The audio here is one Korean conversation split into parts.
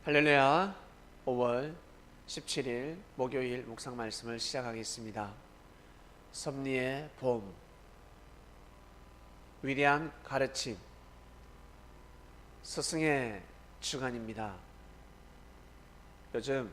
할렐루야. 5월 17일 목요일 묵상 말씀을 시작하겠습니다. 섭리의 봄, 위대한 가르침, 스승의 주간입니다. 요즘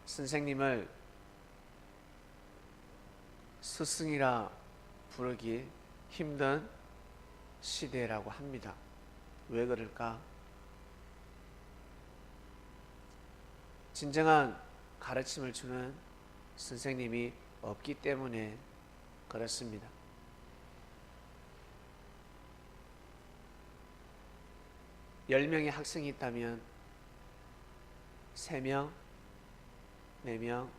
선생님을 스승이라 부르기 힘든 시대라고 합니다. 왜 그럴까? 진정한 가르침을 주는 선생님이 없기 때문에 그렇습니다. 열 명의 학생이 있다면 3명, 4명은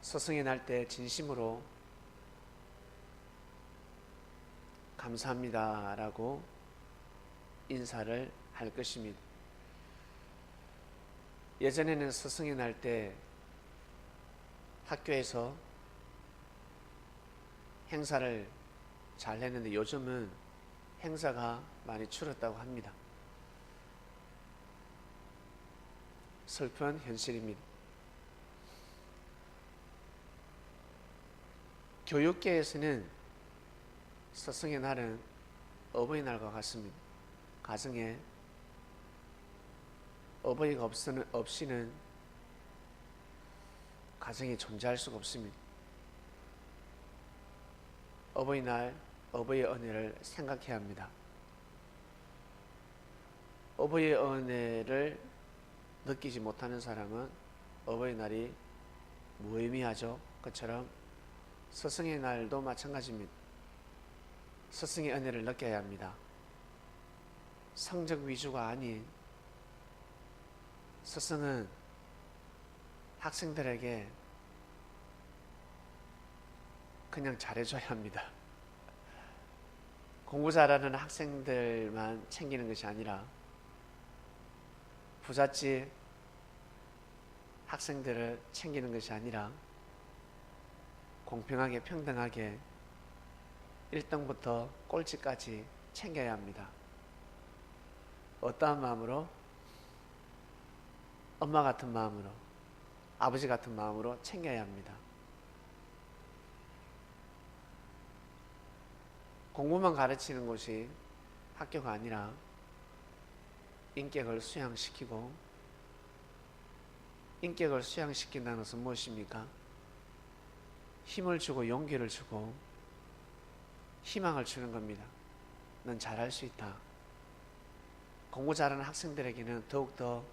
스승의 날 때 진심으로 감사합니다 라고 인사를 할 것입니다. 예전에는 스승의 날 때 학교에서 행사를 잘 했는데 요즘은 행사가 많이 줄었다고 합니다. 슬픈 현실입니다. 교육계에서는 스승의 날은 어버이날과 같습니다. 가정에 어버이가 없이는 가정이 존재할 수가 없습니다. 어버이날, 어버이의 은혜를 생각해야 합니다. 어버이의 은혜를 느끼지 못하는 사람은 어버이날이 무의미하죠. 그처럼 스승의 날도 마찬가지입니다. 스승의 은혜를 느껴야 합니다. 성적 위주가 아닌 스승은 학생들에게 그냥 잘해줘야 합니다. 공부 잘하는 학생들만 챙기는 것이 아니라 부잣집 학생들을 챙기는 것이 아니라 공평하게 평등하게 1등부터 꼴찌까지 챙겨야 합니다. 어떠한 마음으로? 엄마 같은 마음으로, 아버지 같은 마음으로 챙겨야 합니다. 공부만 가르치는 곳이 학교가 아니라 인격을 수양시키고, 인격을 수양시킨다는 것은 무엇입니까? 힘을 주고 용기를 주고 희망을 주는 겁니다. 넌 잘할 수 있다. 공부 잘하는 학생들에게는 더욱더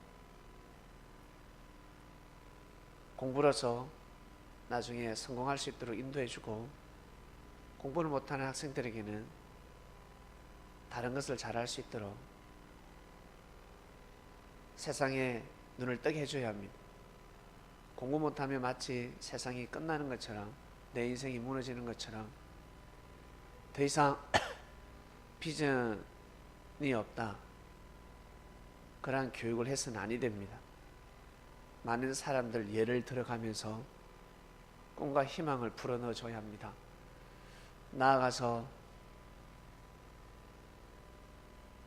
공부로서 나중에 성공할 수 있도록 인도해주고, 공부를 못하는 학생들에게는 다른 것을 잘할 수 있도록 세상에 눈을 뜨게 해줘야 합니다. 공부 못하면 마치 세상이 끝나는 것처럼, 내 인생이 무너지는 것처럼, 더 이상 비전이 없다, 그러한 교육을 해서는 아니 됩니다. 많은 사람들 예를 들어가면서 꿈과 희망을 불어넣어 줘야 합니다. 나아가서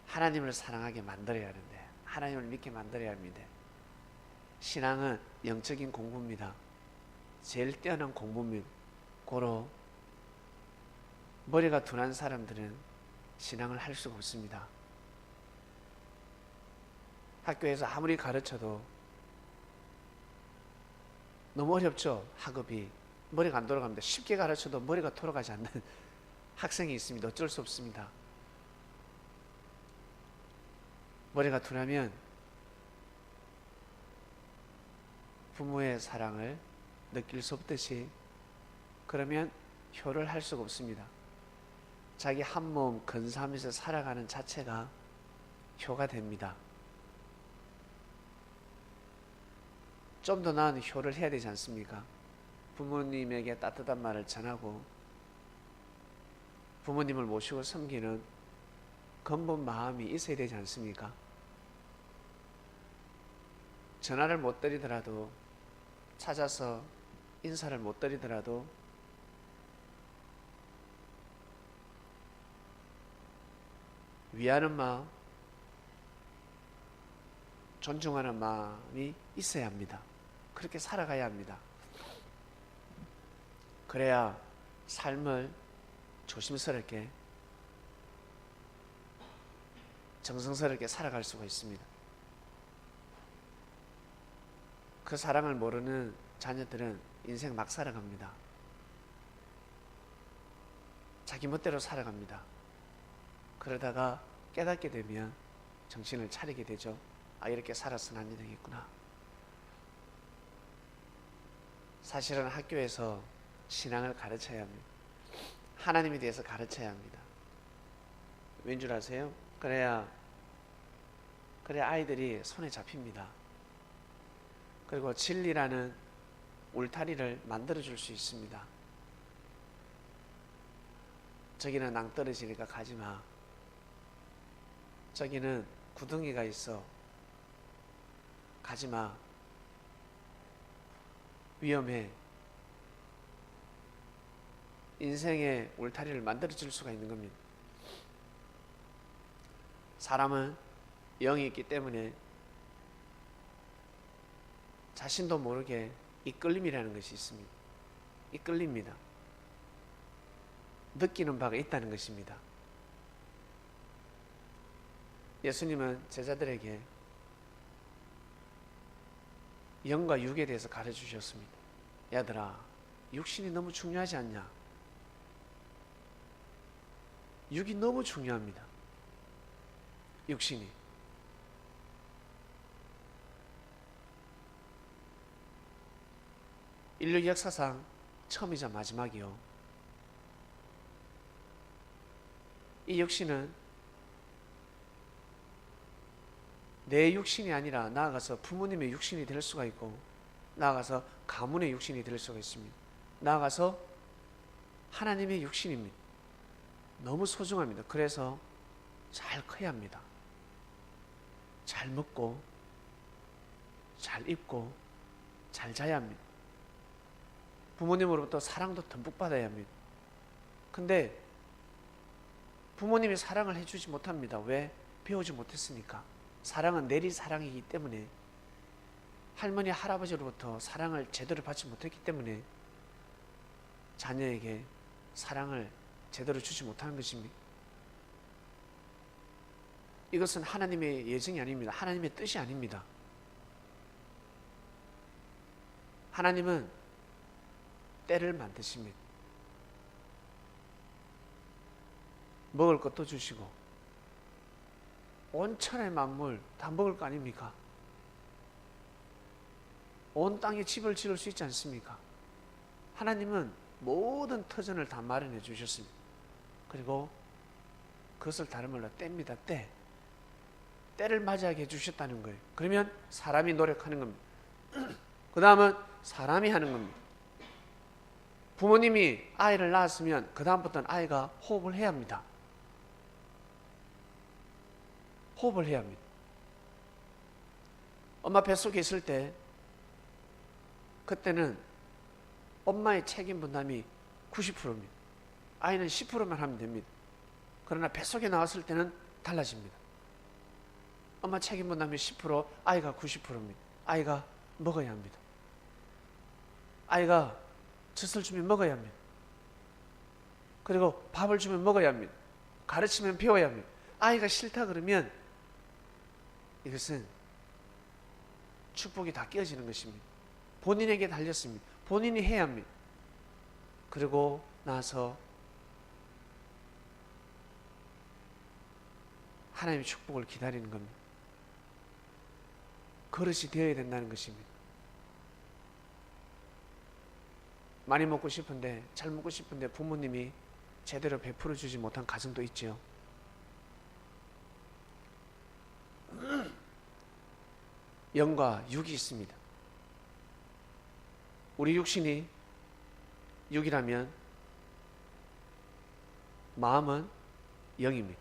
하나님을 사랑하게 만들어야 하는데, 하나님을 믿게 만들어야 합니다. 신앙은 영적인 공부입니다. 제일 뛰어난 공부입니다. 고로 머리가 둔한 사람들은 신앙을 할 수가 없습니다. 학교에서 아무리 가르쳐도 너무 어렵죠. 학업이 머리가 안 돌아갑니다. 쉽게 가르쳐도 머리가 돌아가지 않는 학생이 있습니다. 어쩔 수 없습니다. 머리가 둔하면 부모의 사랑을 느낄 수 없듯이, 그러면 효를 할 수가 없습니다. 자기 한 몸 근사하면서 살아가는 자체가 효가 됩니다. 좀 더 나은 효를 해야 되지 않습니까? 부모님에게 따뜻한 말을 전하고 부모님을 모시고 섬기는 근본 마음이 있어야 되지 않습니까? 전화를 못 드리더라도, 찾아서 인사를 못 드리더라도 위하는 마음, 존중하는 마음이 있어야 합니다. 그렇게 살아가야 합니다. 그래야 삶을 조심스럽게 정성스럽게 살아갈 수가 있습니다. 그 사랑을 모르는 자녀들은 인생 막 살아갑니다. 자기 멋대로 살아갑니다. 그러다가 깨닫게 되면 정신을 차리게 되죠. 아, 이렇게 살아서는 안 되겠구나. 사실은 학교에서 신앙을 가르쳐야 합니다. 하나님에 대해서 가르쳐야 합니다. 왠 줄 아세요? 그래야 아이들이 손에 잡힙니다. 그리고 진리라는 울타리를 만들어줄 수 있습니다. 저기는 낭떠러지니까 가지마. 저기는 구덩이가 있어. 가지마. 위험해. 인생의 울타리를 만들어줄 수가 있는 겁니다. 사람은 영이 있기 때문에 자신도 모르게 이끌림이라는 것이 있습니다. 이끌립니다. 느끼는 바가 있다는 것입니다. 예수님은 제자들에게 영과 육에 대해서 가르쳐 주셨습니다. 얘들아, 육신이 너무 중요하지 않냐? 육이 너무 중요합니다. 육신이. 인류 역사상 처음이자 마지막이요. 이 육신은 내 육신이 아니라 나아가서 부모님의 육신이 될 수가 있고, 나아가서 가문의 육신이 될 수가 있습니다. 나아가서 하나님의 육신입니다. 너무 소중합니다. 그래서 잘 커야 합니다. 잘 먹고 잘 입고 잘 자야 합니다. 부모님으로부터 사랑도 듬뿍 받아야 합니다. 근데 부모님이 사랑을 해주지 못합니다. 왜? 배우지 못했으니까. 사랑은 내리 사랑이기 때문에, 할머니 할아버지로부터 사랑을 제대로 받지 못했기 때문에 자녀에게 사랑을 제대로 주지 못하는 것입니다. 이것은 하나님의 예정이 아닙니다. 하나님의 뜻이 아닙니다. 하나님은 때를 만드십니다. 먹을 것도 주시고 온 천의 만물 다 먹을 거 아닙니까? 온 땅에 집을 지을 수 있지 않습니까? 하나님은 모든 터전을 다 마련해 주셨습니다. 그리고 그것을 다른 말로 때입니다. 때를 맞이하게 해주셨다는 거예요. 그러면 사람이 노력하는 겁니다. 그 다음은 사람이 하는 겁니다. 부모님이 아이를 낳았으면 그 다음부터는 아이가 호흡을 해야 합니다. 호흡을 해야 합니다. 엄마 뱃속에 있을 때 그때는 엄마의 책임 분담이 90%입니다. 아이는 10%만 하면 됩니다. 그러나 뱃속에 나왔을 때는 달라집니다. 엄마 책임 분담이 10%, 아이가 90%입니다. 아이가 먹어야 합니다. 아이가 젖을 주면 먹어야 합니다. 그리고 밥을 주면 먹어야 합니다. 가르치면 배워야 합니다. 아이가 싫다 그러면 이것은 축복이 다 깨어지는 것입니다. 본인에게 달렸습니다. 본인이 해야 합니다. 그리고 나서 하나님의 축복을 기다리는 겁니다. 그릇이 되어야 된다는 것입니다. 많이 먹고 싶은데, 잘 먹고 싶은데 부모님이 제대로 베풀어 주지 못한 가정도 있지요. 영과 육이 있습니다. 우리 육신이 육이라면 마음은 영입니다.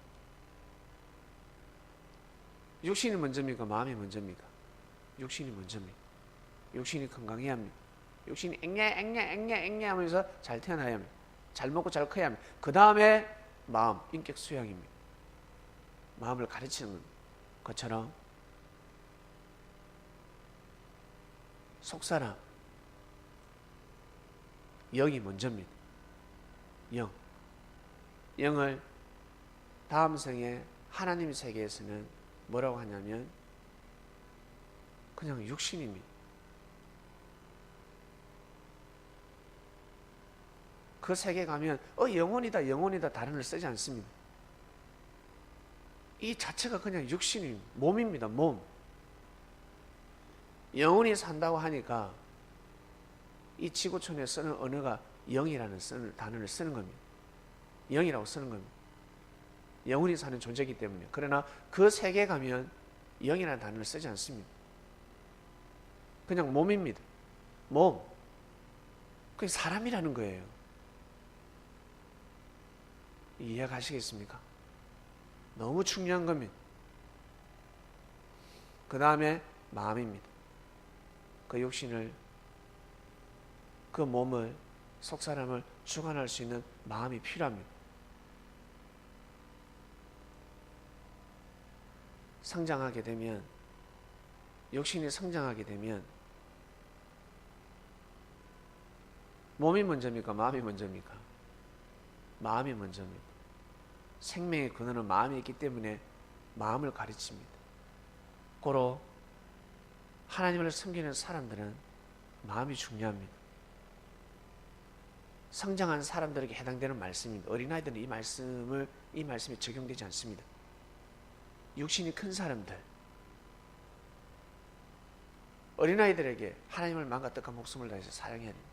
육신이 먼저입니까? 마음이 먼저입니까? 육신이 먼저입니다. 육신이 건강해야 합니다. 육신이 앵냐 하면서 잘 태어나야 합니다. 잘 먹고 잘 커야 합니다. 그 다음에 마음, 인격 수양입니다. 마음을 가르치는 것처럼 속사람, 영이 먼저입니다. 영을 다음 생에 하나님 세계에서는 뭐라고 하냐면 그냥 육신입니다. 그 세계 가면 영혼이다 영혼이다 단어를 쓰지 않습니다. 이 자체가 그냥 육신입니다. 몸입니다. 몸. 영혼이 산다고 하니까 이 지구촌에 쓰는 언어가 영이라는 단어를 쓰는 겁니다. 영이라고 쓰는 겁니다. 영혼이 사는 존재이기 때문에. 그러나 그 세계에 가면 영이라는 단어를 쓰지 않습니다. 그냥 몸입니다. 몸. 그게 사람이라는 거예요. 이해가시겠습니까? 너무 중요한 겁니다. 그 다음에 마음입니다. 그 육신을, 그 몸을, 속사람을 주관할 수 있는 마음이 필요합니다. 성장하게 되면, 육신이 성장하게 되면 몸이 먼저입니까? 마음이 먼저입니까? 마음이 먼저입니다. 생명의 근원은 마음에 있기 때문에 마음을 가르칩니다. 고로 하나님을 섬기는 사람들은 마음이 중요합니다. 성장한 사람들에게 해당되는 말씀입니다. 어린아이들은 이 말씀이 적용되지 않습니다. 육신이 큰 사람들, 어린아이들에게 하나님을 마음과 뜻과 목숨을 다해서 사랑해야 됩니다.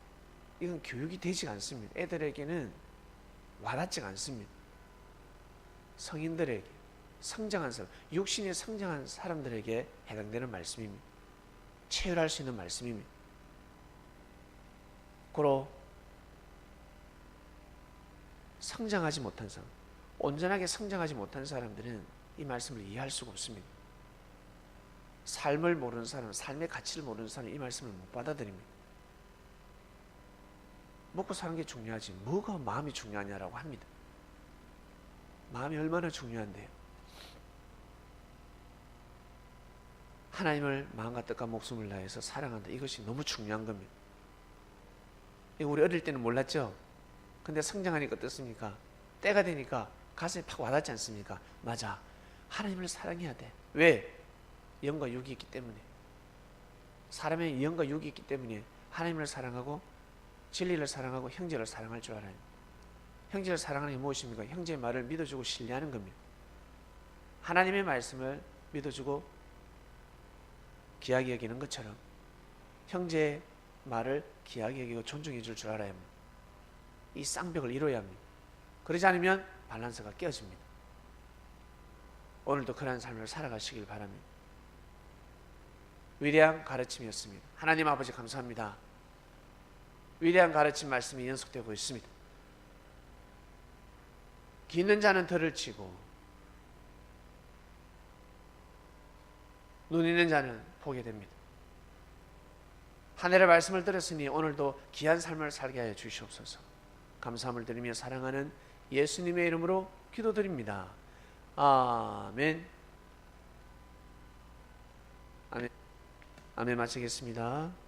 이건 교육이 되지 않습니다. 애들에게는 와닿지가 않습니다. 성인들에게, 성장한 사람, 육신이 성장한 사람들에게 해당되는 말씀입니다. 체휼할 수 있는 말씀입니다. 고로 성장하지 못한 사람, 온전하게 성장하지 못한 사람들은 이 말씀을 이해할 수가 없습니다. 삶을 모르는 사람, 삶의 가치를 모르는 사람은 이 말씀을 못 받아들입니다. 먹고 사는 게 중요하지 뭐가 마음이 중요하냐라고 합니다. 마음이 얼마나 중요한데요. 하나님을 마음과 뜻과 목숨을 다해서 사랑한다. 이것이 너무 중요한 겁니다. 우리 어릴 때는 몰랐죠? 근데 성장하니까 어떻습니까? 때가 되니까 가슴에 팍 와닿지 않습니까? 맞아. 하나님을 사랑해야 돼. 왜? 영과 육이 있기 때문에. 사람의 영과 육이 있기 때문에 하나님을 사랑하고 진리를 사랑하고 형제를 사랑할 줄 알아요. 형제를 사랑하는 게 무엇입니까? 형제의 말을 믿어주고 신뢰하는 겁니다. 하나님의 말씀을 믿어주고 귀하게 여기는 것처럼 형제의 말을 귀하게 여기고 존중해 줄 줄 알아야 합니다. 이 쌍벽을 이루어야 합니다. 그러지 않으면 밸런스가 깨어집니다. 오늘도 그런 삶을 살아가시길 바랍니다. 위대한 가르침이었습니다. 하나님 아버지 감사합니다. 위대한 가르침 말씀이 연속되고 있습니다. 귀 있는 자는 들을 치고 눈 있는 자는 보게 됩니다. 하늘의 말씀을 들었으니 오늘도 귀한 삶을 살게 하여 주시옵소서. 감사함을 드리며 사랑하는 예수님의 이름으로 기도드립니다. 아멘. 아멘. 아멘. 마치겠습니다.